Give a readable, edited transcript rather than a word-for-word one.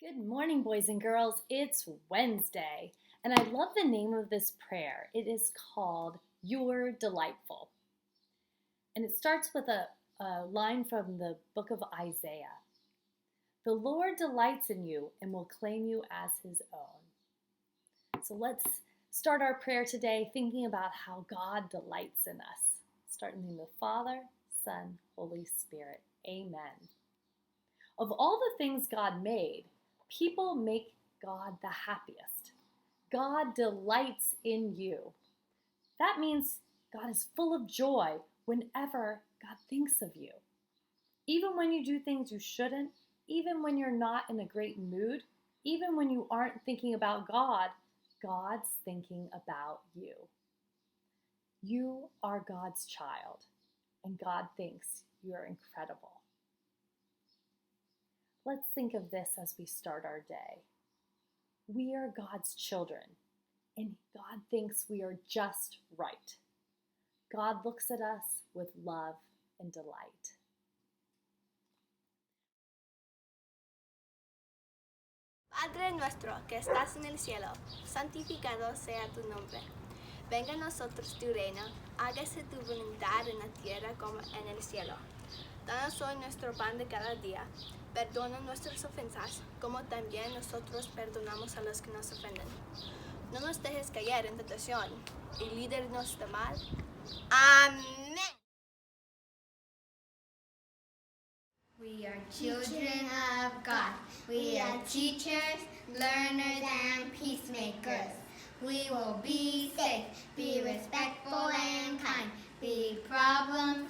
Good morning, boys and girls. It's Wednesday, and I love the name of this prayer. It is called You're Delightful. And it starts with a line from the book of Isaiah. The Lord delights in you and will claim you as his own. So let's start our prayer today thinking about how God delights in us. Start in the name of the Father, Son, Holy Spirit. Amen. Of all the things God made, people make God the happiest. God delights in you. That means God is full of joy whenever God thinks of you. Even when you do things you shouldn't, even when you're not in a great mood, even when you aren't thinking about God, God's thinking about you. You are God's child, and God thinks you're incredible. Let's think of this as we start our day. We are God's children, and God thinks we are just right. God looks at us with love and delight. Padre nuestro que estás en el cielo, santificado sea tu nombre. Venga a nosotros tu reino, hágase tu voluntad en la tierra como en el cielo. Danos hoy nuestro pan de cada día. Perdona nuestras ofensas, como también nosotros perdonamos a los que nos ofenden. No nos dejes caer en tentación y líbranos del mal. Amén. We are children of God. We are teachers, learners, and peacemakers. We will be safe, be respectful and kind, be problem